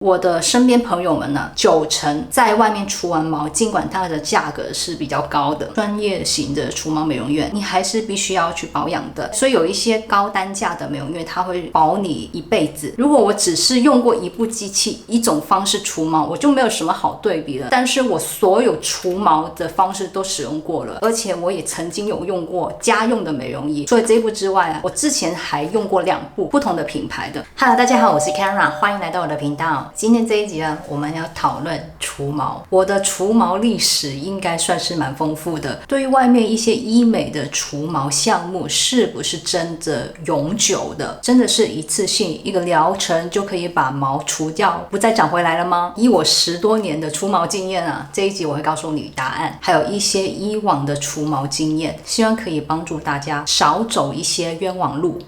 我的身边朋友们呢，90%在外面除完毛，尽管它的价格是比较高的，专业型的除毛美容院，你还是必须要去保养的。所以有一些高单价的美容院，它会保你一辈子。如果我只是用过一部机器、一种方式除毛，我就没有什么好对比了。但是我所有除毛的方式都使用过了，而且我也曾经有用过家用的美容仪。除了这一部之外我之前还用过2部不同的品牌的。Hello， 大家好，我是 Kara， 欢迎来到我的频道。今天这一集呢，我们要讨论除毛。我的除毛历史应该算是蛮丰富的。对于外面一些医美的除毛项目，是不是真的永久的？真的是一次性一个疗程就可以把毛除掉，不再长回来了吗？以我10多年的除毛经验啊，这一集我会告诉你答案，还有一些以往的除毛经验，希望可以帮助大家少走一些冤枉路。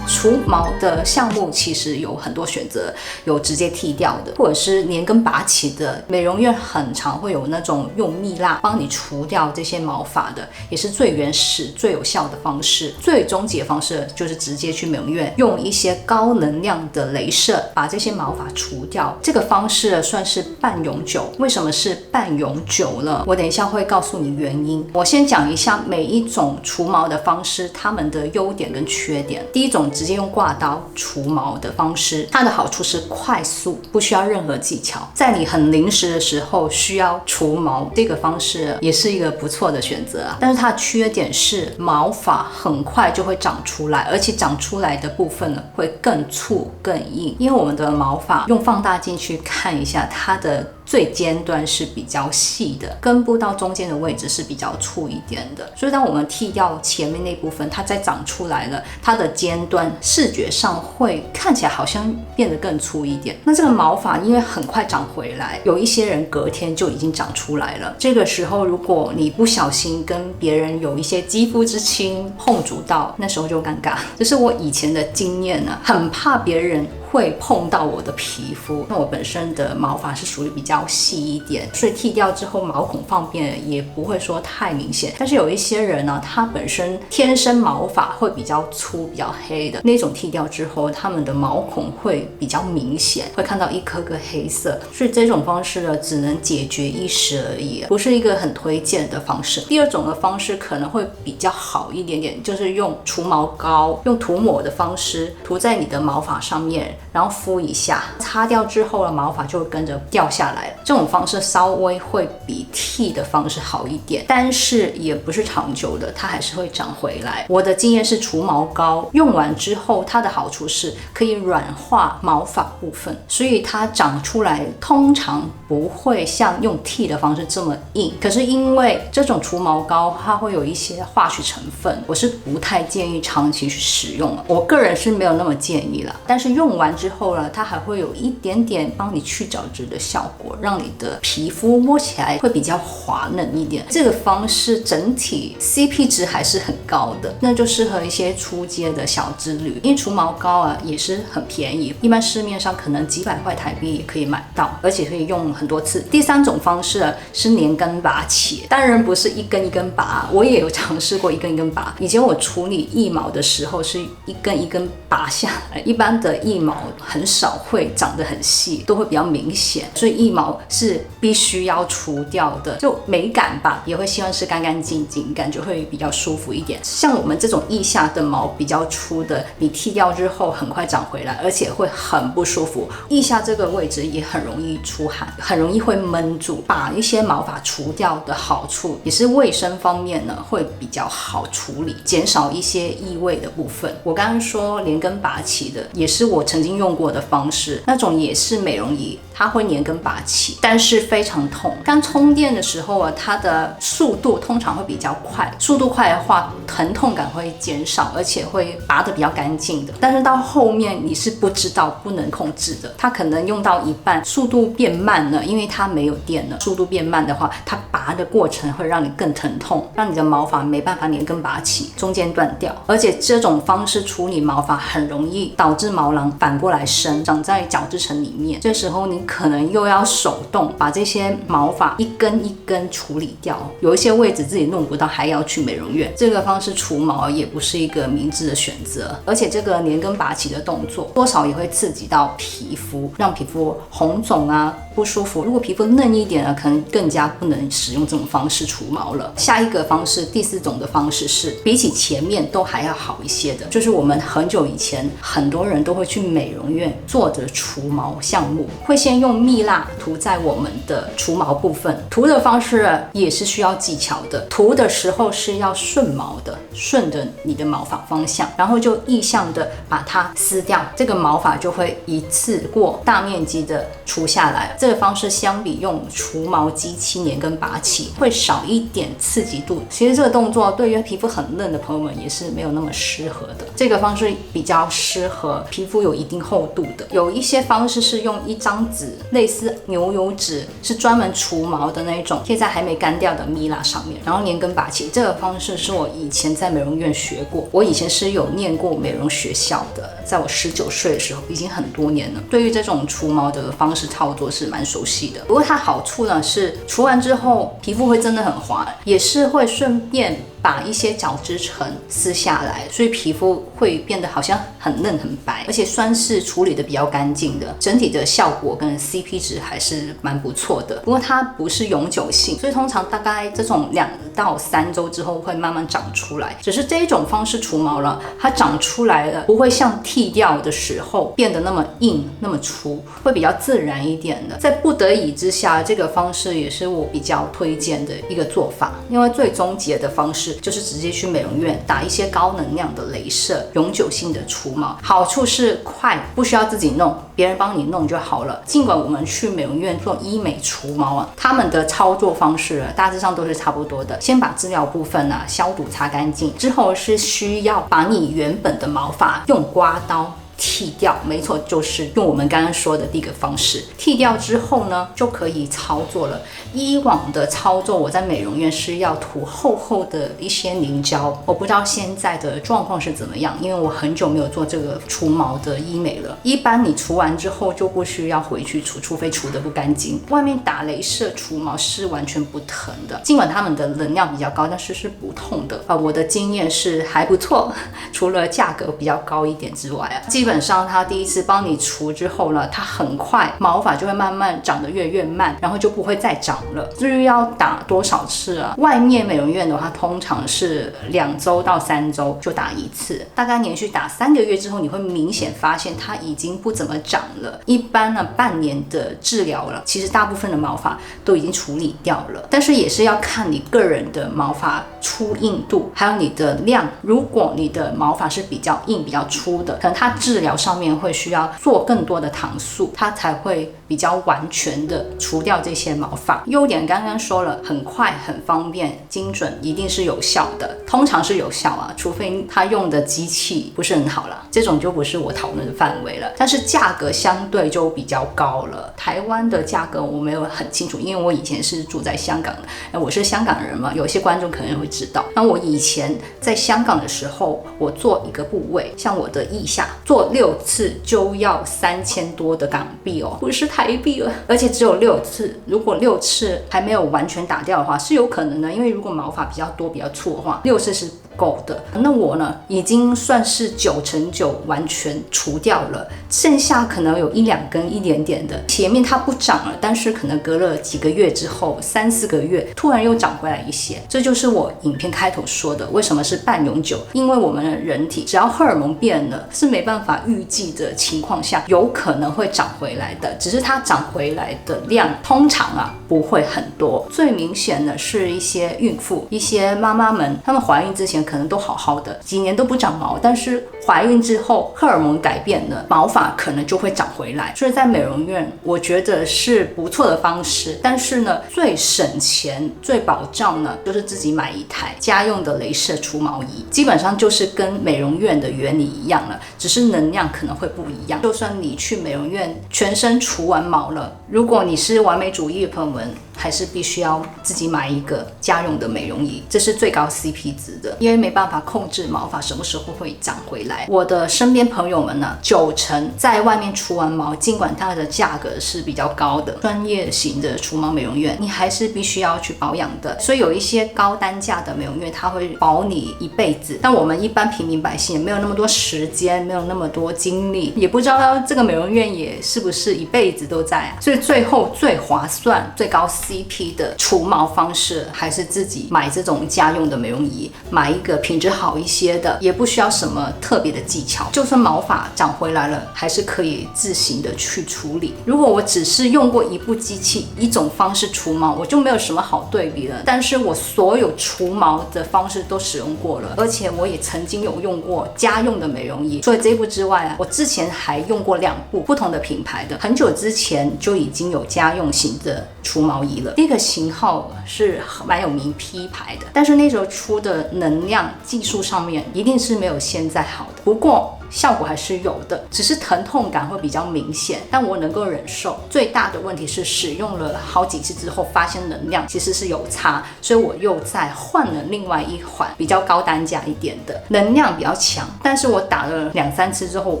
除毛的项目其实有很多选择，有直接剃掉的，或者是连根拔起的。美容院很常会有那种用蜜蜡帮你除掉这些毛发的，也是最原始、最有效的方式。最终极的方式就是直接去美容院用一些高能量的雷射把这些毛发除掉。这个方式算是半永久。为什么是半永久呢？我等一下会告诉你原因。我先讲一下每一种除毛的方式，它们的优点跟缺点。第一种直接用挂刀除毛的方式，它的好处是快速，不需要任何技巧。在你很临时的时候需要除毛，这个方式也是一个不错的选择啊。但是它的缺点是毛发很快就会长出来，而且长出来的部分呢会更粗更硬。因为我们的毛发用放大镜去看一下，它的最尖端是比较细的，根部到中间的位置是比较粗一点的。所以当我们剃掉前面那部分，它再长出来了，它的尖端视觉上会看起来好像变得更粗一点。那这个毛发因为很快长回来，有一些人隔天就已经长出来了。这个时候如果你不小心跟别人有一些肌肤之亲碰触到，那时候就尴尬。这是我以前的经验啊，很怕别人会碰到我的皮肤。那我本身的毛发是属于比较细一点，所以剃掉之后毛孔方面也不会说太明显。但是有一些人呢，他本身天生毛发会比较粗比较黑的那种，剃掉之后他们的毛孔会比较明显，会看到一颗颗黑色。所以这种方式呢，只能解决一时而已，不是一个很推荐的方式。第二种的方式可能会比较好一点点，就是用除毛膏，用涂抹的方式涂在你的毛发上面，然后敷一下，擦掉之后的毛发就会跟着掉下来。这种方式稍微会比剃的方式好一点，但是也不是长久的，它还是会长回来。我的经验是除毛膏用完之后，它的好处是可以软化毛发部分，所以它长出来通常不会像用剃的方式这么硬。可是因为这种除毛膏它会有一些化学成分，我是不太建议长期去使用的。我个人是没有那么建议啦，但是用完之后呢，它还会有一点点帮你去角质的效果，让你的皮肤摸起来会比较滑嫩一点。这个方式整体 CP 值还是很高的，那就适合一些初阶的小资女。因为除毛膏啊也是很便宜，一般市面上可能几百块台币也可以买到，而且可以用很多次。第三种方式是连根拔起，当然不是一根一根拔，我也有尝试过一根一根拔。以前我处理腋毛的时候是一根一根拔下来，一般的腋毛很少会长得很细，都会比较明显，所以腋毛是必须要除掉的，就美感吧，也会希望是干干净净，感觉会比较舒服一点。像我们这种腋下的毛比较粗的，你剃掉之后很快长回来，而且会很不舒服。腋下这个位置也很容易出汗，很容易会闷住。把一些毛发除掉的好处也是卫生方面呢会比较好处理，减少一些异味的部分。我刚刚说连根拔起的也是我曾经用过的方式，那种也是美容仪，它会连根拔起，但是非常痛。刚充电的时候啊，它的速度通常会比较快，速度快的话疼痛感会减少，而且会拔得比较干净的。但是到后面你是不知道不能控制的，它可能用到一半速度变慢了，因为它没有电了，速度变慢的话，它拔的过程会让你更疼痛，让你的毛发没办法连根拔起，中间断掉。而且这种方式处理毛发很容易导致毛囊反过来生，长在角质层里面。这时候你可能又要手动把这些毛发一根一根处理掉，有一些位置自己弄不到，还要去美容院。这个方式除毛也不是一个明智的选择，而且这个连根拔起的动作多少也会刺激到皮肤，让皮肤红肿啊不舒服。如果皮肤嫩一点呢，可能更加不能使用这种方式除毛了。下一个方式，第4种的方式是比起前面都还要好一些的，就是我们很久以前很多人都会去美容院做的除毛项目，会先用蜜蜡涂在我们的除毛部分。涂的方式也是需要技巧的，涂的时候是要顺毛的，顺着你的毛发方向，然后就意向的把它撕掉，这个毛发就会一次过大面积的除下来。这个方式相比用除毛机器连根拔起会少一点刺激度，其实这个动作对于皮肤很嫩的朋友们也是没有那么适合的。这个方式比较适合皮肤有一定厚度的。有一些方式是用一张纸，类似牛油纸，是专门除毛的那一种，贴在还没干掉的蜜蜡上面，然后连根拔起。这个方式是我以前在美容院学过，我以前是有念过美容学校的，在我19岁的时候，已经很多年了。对于这种除毛的方式操作是蛮熟悉的。不过它好处呢是除完之后皮肤会真的很滑，也是会顺便把一些角质层撕下来，所以皮肤会变得好像很嫩很白，而且算是处理的比较干净的，整体的效果跟 CP 值还是蛮不错的。不过它不是永久性，所以通常大概这种2到3周之后会慢慢长出来。只是这一种方式除毛了，它长出来了不会像剃掉的时候变得那么硬那么粗，会比较自然一点的。在不得已之下，这个方式也是我比较推荐的一个做法，因为最终结的方式就是直接去美容院打一些高能量的雷射，永久性的除毛。好处是快，不需要自己弄，别人帮你弄就好了。尽管我们去美容院做医美除毛啊，他们的操作方式大致上都是差不多的。先把治疗部分消毒擦干净，之后是需要把你原本的毛发用刮刀剃掉，没错，就是用我们刚刚说的第一个方式。剃掉之后呢，就可以操作了。以往的操作，我在美容院是要涂厚厚的一些凝胶，我不知道现在的状况是怎么样，因为我很久没有做这个除毛的医美了。一般你除完之后就不需要回去除，除非除得不干净。外面打雷射除毛是完全不疼的，尽管他们的能量比较高，但是是不痛的。我的经验是还不错，除了价格比较高一点之外基本上他第一次帮你除之后呢，它很快毛发就会慢慢长得越慢，然后就不会再长了。至于要打多少次外面美容院的话通常是2周到3周就打1次，大概连续打3个月之后，你会明显发现它已经不怎么长了。一般呢半年的治疗了，其实大部分的毛发都已经处理掉了，但是也是要看你个人的毛发粗硬度，还有你的量。如果你的毛发是比较硬比较粗的，可能它治疗上面会需要做更多的糖素，它才会比较完全的除掉这些毛发。优点刚刚说了，很快很方便精准，一定是有效的，通常是有效除非他用的机器不是很好啦，这种就不是我讨论的范围了。但是价格相对就比较高了，台湾的价格我没有很清楚，因为我以前是住在香港的，我是香港人嘛，有些观众可能会知道。那我以前在香港的时候，我做一个部位，像我的腋下做6次就要3000多的港币不是台币了，而且只有6次。如果6次还没有完全打掉的话，是有可能的，因为如果毛发比较多比较粗的话，6次是不够的。那我呢，已经算是9%完全除掉了，剩下可能有1、2根一点点的，前面它不长了，但是可能隔了几个月之后，3、4个月突然又长回来一些。这就是我影片开头说的，为什么是半永久？因为我们的人体只要荷尔蒙变了，是没办法预计的情况下，有可能会长回来的，只是它长回来的量通常不会很多。最明显的是一些孕妇，一些妈妈们，她们怀孕之前可能都好好的，几年都不长毛，但是怀孕之后荷尔蒙改变了，毛发可能就会长回来。所以在美容院我觉得是不错的方式，但是呢最省钱最保障呢就是自己买一台家用的雷射除毛仪，基本上就是跟美容院的原理一样了，只是能量可能会不一样。就算你去美容院全身除完毛了，如果你是完美主义的朋友们，还是必须要自己买一个家用的美容仪，这是最高 CP 值的，因为没办法控制毛发什么时候会长回来。我的身边朋友们呢，90%在外面除完毛，尽管它的价格是比较高的，专业型的除毛美容院，你还是必须要去保养的。所以有一些高单价的美容院，它会保你一辈子，但我们一般平民百姓也没有那么多时间，没有那么多精力，也不知道这个美容院也是不是一辈子都在啊。所以最后最划算、最高 CP 的除毛方式，还是自己买这种家用的美容仪，买一个品质好一些的，也不需要什么特别的技巧，就算毛发长回来了，还是可以自行的去处理。如果我只是用过一部机器、一种方式除毛，我就没有什么好对比了。但是我所有除毛的方式都使用过了，而且我也曾经有用过家用的美容仪。除了这一部之外啊，我之前还用过2部不同的品牌的，很久之前就已经有家用型的除毛仪了。第一个型号是蛮有名 P 牌的，但是那时候出的能量技术上面一定是没有现在好的，不过效果还是有的，只是疼痛感会比较明显，但我能够忍受。最大的问题是使用了好几次之后，发现能量其实是有差，所以我又再换了另外一款比较高单价一点的，能量比较强，但是我打了2-3次之后，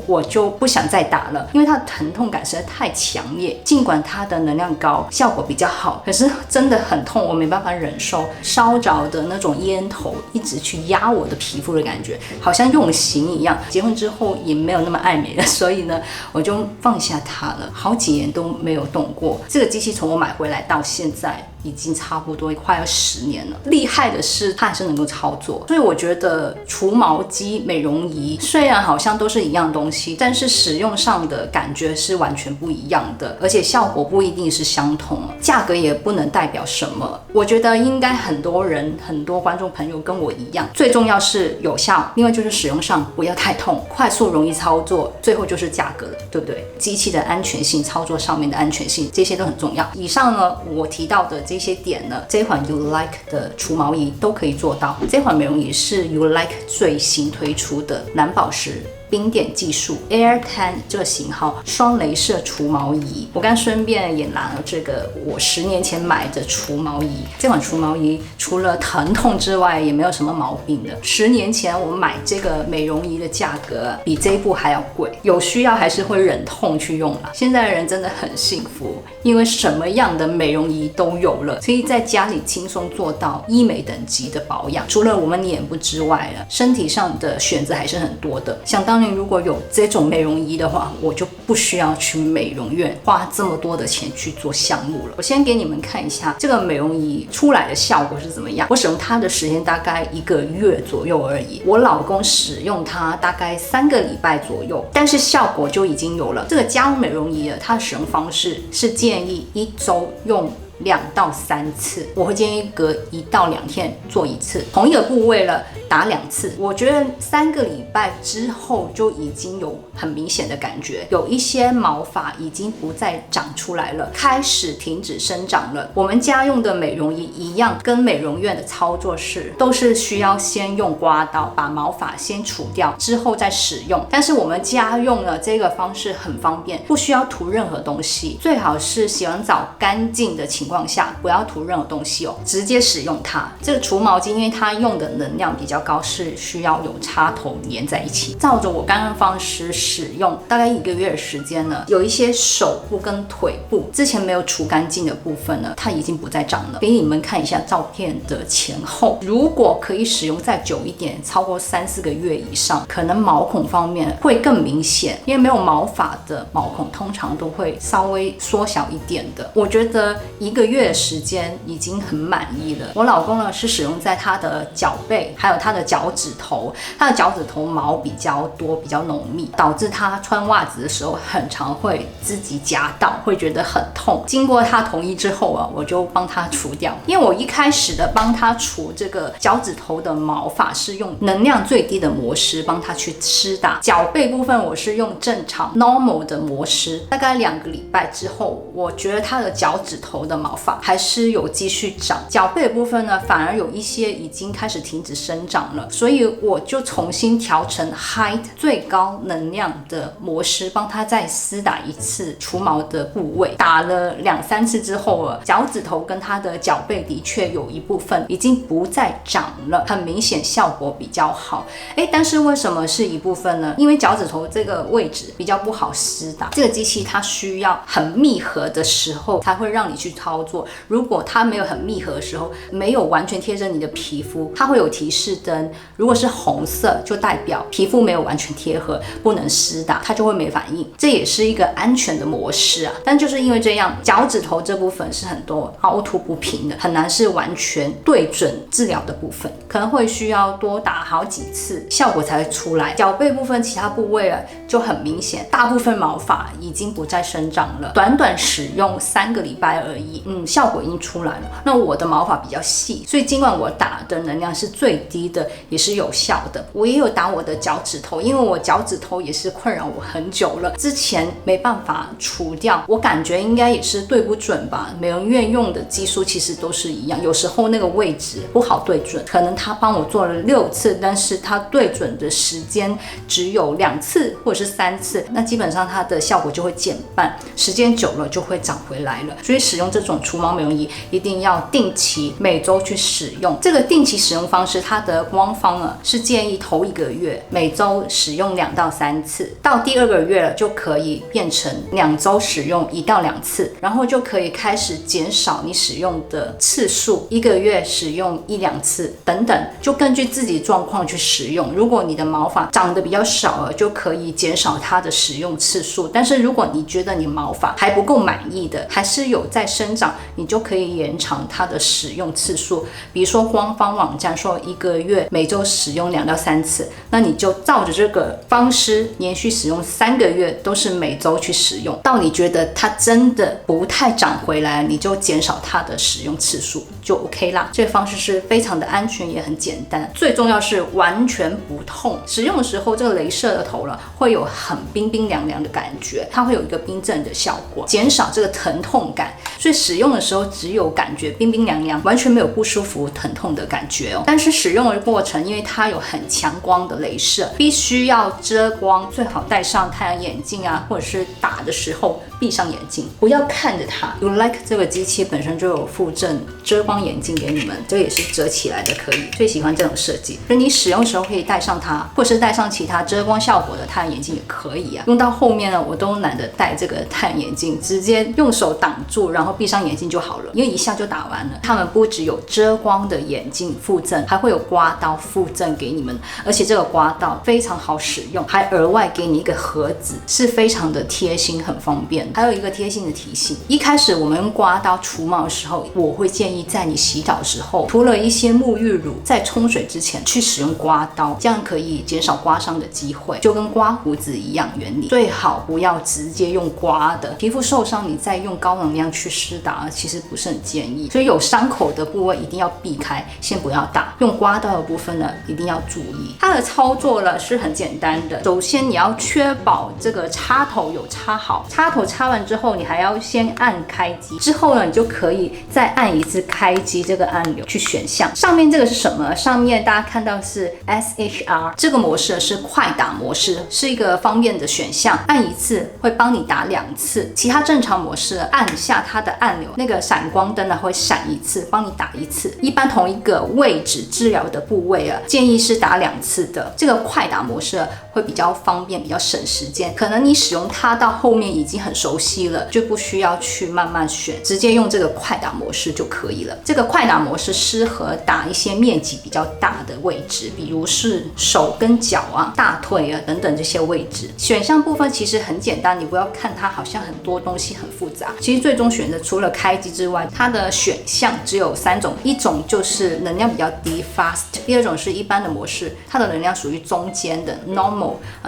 我就不想再打了，因为它的疼痛感实在太强烈。尽管它的能量高，效果比较好，可是真的很痛，我没办法忍受烧着的那种烟头一直去压我的皮肤的感觉，好像用刑一样。结婚之后也没有那么爱美了，所以呢，我就放下它了，好几年都没有动过。这个机器从我买回来到现在，已经差不多快要10年了。厉害的是它还是能够操作，所以我觉得除毛机、美容仪虽然好像都是一样东西，但是使用上的感觉是完全不一样的，而且效果不一定是相同，价格也不能代表什么。我觉得应该很多人、很多观众朋友跟我一样，最重要是有效，另外就是使用上不要太痛，快速容易操作，最后就是价格了，对不对？机器的安全性、操作上面的安全性，这些都很重要。以上呢，我提到的这些点呢，这款 YouLike 的除毛仪都可以做到。这款美容仪是 YouLike 最新推出的蓝宝石冰点技术 Air10 这个型号双雷射除毛仪。我刚顺便也拿了这个我10年前买的除毛仪，这款除毛仪除了疼痛之外也没有什么毛病的。10年前我买这个美容仪的价格比这一部还要贵，有需要还是会忍痛去用啦。现在的人真的很幸福，因为什么样的美容仪都有了，可以在家里轻松做到医美等级的保养。除了我们脸部之外了，身体上的选择还是很多的。想当年如果有这种美容仪的话，我就不需要去美容院花这么多的钱去做项目了。我先给你们看一下这个美容仪出来的效果是怎么样。我使用它的时间大概1个月左右而已，我老公使用它大概3个礼拜左右，但是效果就已经有了。这个家用美容仪它的使用方式是建议1周用2到3次，我会建议隔1到2天做1次，同一个部位了打2次。我觉得3个礼拜之后就已经有很明显的感觉，有一些毛发已经不再长出来了，开始停止生长了。我们家用的美容仪一样，跟美容院的操作是都是需要先用刮刀把毛发先除掉，之后再使用。但是我们家用的这个方式很方便，不需要涂任何东西，最好是洗完澡干净的情况下不要涂任何东西哦，直接使用它。这个除毛机因为它用的能量比较高，是需要有插头粘在一起。照着我刚刚方式使用，大概1个月的时间呢，有一些手部跟腿部之前没有除干净的部分呢，它已经不再长了。给你们看一下照片的前后，如果可以使用再久一点，超过3-4个月以上，可能毛孔方面会更明显，因为没有毛发的毛孔通常都会稍微缩小一点的。我觉得1个月的时间已经很满意了。我老公呢是使用在他的脚背，还有他的脚趾头，他的脚趾头毛比较多，比较浓密，导致他穿袜子的时候很常会自己夹到，会觉得很痛。经过他同意之后啊，我就帮他除掉。因为我一开始的帮他除这个脚趾头的毛发是用能量最低的模式帮他去施打，脚背部分我是用正常 normal 的模式。大概2个礼拜之后，我觉得他的脚趾头的毛毛发还是有继续长，脚背的部分呢，反而有一些已经开始停止生长了，所以我就重新调成 height 最高能量的模式，帮它再施打一次除毛的部位。打了2-3次之后了，脚趾头跟它的脚背的确有一部分已经不再长了，很明显效果比较好。但是为什么是一部分呢？因为脚趾头这个位置比较不好施打，这个机器它需要很密合的时候才会让你去操作。如果它没有很密合的时候，没有完全贴着你的皮肤，它会有提示灯，如果是红色就代表皮肤没有完全贴合，不能施打，它就会没反应。这也是一个安全的模式啊。但就是因为这样，脚趾头这部分是很多凹凸不平的，很难是完全对准治疗的部分，可能会需要多打好几次，效果才会出来。脚背部分其他部位就很明显，大部分毛发已经不再生长了，短短使用3个礼拜而已，效果已经出来了。那我的毛发比较细，所以尽管我打的能量是最低的，也是有效的。我也有打我的脚趾头，因为我脚趾头也是困扰我很久了，之前没办法除掉，我感觉应该也是对不准吧。美容院用的技术其实都是一样，有时候那个位置不好对准，可能他帮我做了6次，但是他对准的时间只有2次或者是3次，那基本上它的效果就会减半，时间久了就会长回来了。所以使用这种除毛美容仪一定要定期每周去使用。这个定期使用方式，它的官方是建议头1个月每周使用2到3次，到第2个月了就可以变成2周使用1到2次，然后就可以开始减少你使用的次数，1个月使用1-2次等等，就根据自己状况去使用。如果你的毛发长得比较少了，就可以减少它的使用次数，但是如果你觉得你毛发还不够满意的，还是有在生长，你就可以延长它的使用次数。比如说官方网站说1个月每周使用2到3次，那你就照着这个方式连续使用3个月，都是每周去使用，到你觉得它真的不太长回来，你就减少它的使用次数就 OK 啦。这个方式是非常的安全，也很简单，最重要是完全不痛。使用的时候，这个雷射的头会有很冰冰凉凉的感觉，它会有一个冰镇的效果，减少这个疼痛感。所以使用的时候只有感觉冰冰凉凉，完全没有不舒服疼痛的感觉但是使用的过程，因为它有很强光的雷射，必须要遮光，最好戴上太阳眼镜或者是打的时候闭上眼睛，不要看着它。YouLike 这个机器本身就有附赠遮光眼镜给你们，这个也是折起来的，可以。最喜欢这种设计，所以你使用的时候可以戴上它，或是戴上其他遮光效果的太阳眼镜也可以用到后面我都懒得戴这个太阳眼镜，直接用手挡住，然后闭上眼睛就好了，因为一下就打完了。他们不只有遮光的眼镜附赠，还会有刮刀附赠给你们，而且这个刮刀非常好使用，还额外给你一个盒子，是非常的贴心，很方便。还有一个贴心的提醒，一开始我们用刮刀除毛的时候，我会建议在你洗澡的时候涂了一些沐浴乳，在冲水之前去使用刮刀，这样可以减少刮伤的机会，就跟刮胡子一样原理。最好不要直接用刮的，皮肤受伤你再用高能量去施打，其实不是很建议。所以有伤口的部位一定要避开，先不要打。用刮刀的部分一定要注意。它的操作是很简单的，首先你要确保这个插头有插好，插头插完之后，你还要先按开机，之后你就可以再按一次开机这个按钮去选项。上面这个是什么？上面大家看到是 SHR 这个模式是快打模式，是一个方便的选项，按一次会帮你打2次。其他正常模式按下它的按钮，那个闪光灯会闪1次，帮你打1次。一般同一个位置治疗的部位建议是打2次的。这个快打模式会比较方便，比较省时间。可能你使用它到后面已经很熟悉了，就不需要去慢慢选，直接用这个快打模式就可以了。这个快打模式适合打一些面积比较大的位置，比如是手跟脚大腿等等这些位置。选项部分其实很简单，你不要看它好像很多东西很复杂。其实最终选的除了开机之外，它的选项只有3种，一种就是能量比较低 fast， 第2种是一般的模式，它的能量属于中间的 normal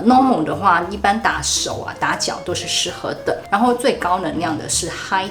normal 的话，一般打手啊、打脚都是适合的。然后最高能量的是 height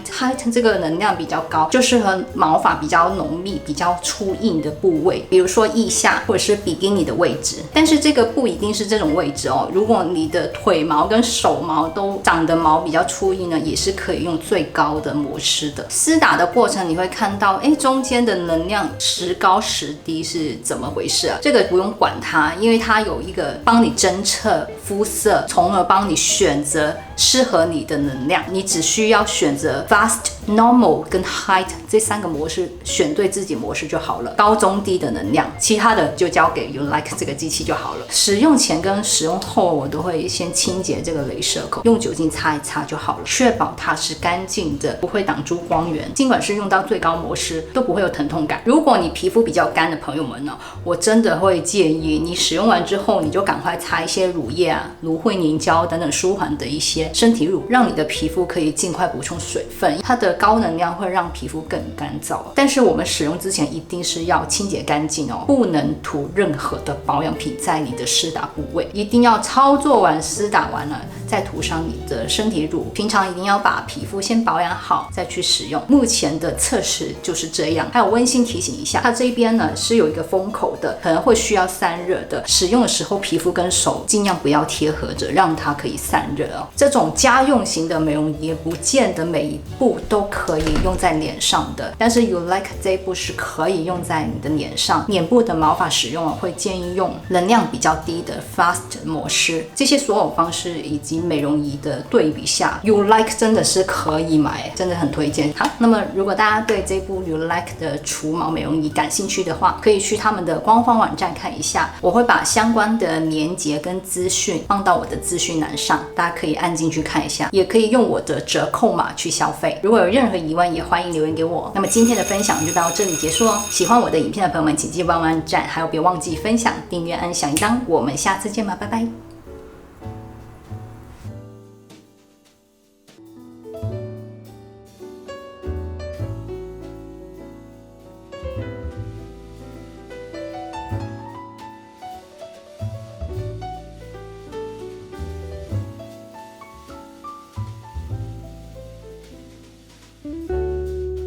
这个能量比较高，就适合毛发比较浓密、比较粗硬的部位，比如说腋下或者是比基尼的位置。但是这个不一定是这种位置哦，如果你的腿毛跟手毛都长得毛比较粗硬呢，也是可以用最高的模式的。施打的过程你会看到，中间的能量时高时低是怎么回事啊？这个不用管它，因为它有一个帮你侦测肤色，从而帮你选择适合你的能量。你只需要选择 fast、normal 跟 height 这3个模式，选对自己模式就好了。高中低的能量，其他的就交给 You Like 这个机器就好了。使用前跟使用后，我都会先清洁这个雷射口，用酒精擦一擦就好了，确保它是干净的，不会挡住光源。尽管是用到最高模式，都不会有疼痛感。如果你皮肤比较干的朋友们呢，我真的会建议你使用完之后，你就赶快擦一些乳液啊、芦荟凝胶等等舒缓的一些身体乳，让你的皮肤可以尽快补充水分。它的高能量会让皮肤更干燥，但是我们使用之前一定是要清洁干净哦，不能涂任何的保养品在你的施打部位，一定要操作完施打完了再涂上你的身体乳。平常一定要把皮肤先保养好再去使用。目前的测试就是这样。还有温馨提醒一下，它这边呢是有一个封口的，可能会需要散热的。使用的时候皮肤跟手尽量不要贴合着，让它可以散热哦。这种家用型的美容仪不见得每一步都可以用在脸上的，但是 You Like 这一步是可以用在你的脸上。脸部的毛发使用会建议用能量比较低的 Fast 模式。这些所有方式以及美容仪的对比下， You Like 真的是可以买，真的很推荐。好，那么如果大家对这部 You Like 的除毛美容仪感兴趣的话，可以去他们的官方网站看一下，我会把相关的连结跟资讯放到我的资讯栏上，大家可以按进去看一下，也可以用我的折扣码去消费。如果有任何疑问，也欢迎留言给我。那么今天的分享就到这里结束哦。喜欢我的影片的朋友们，请记得帮我按赞，还有别忘记分享、订阅、按响铃铛。我们下次见吧，拜拜。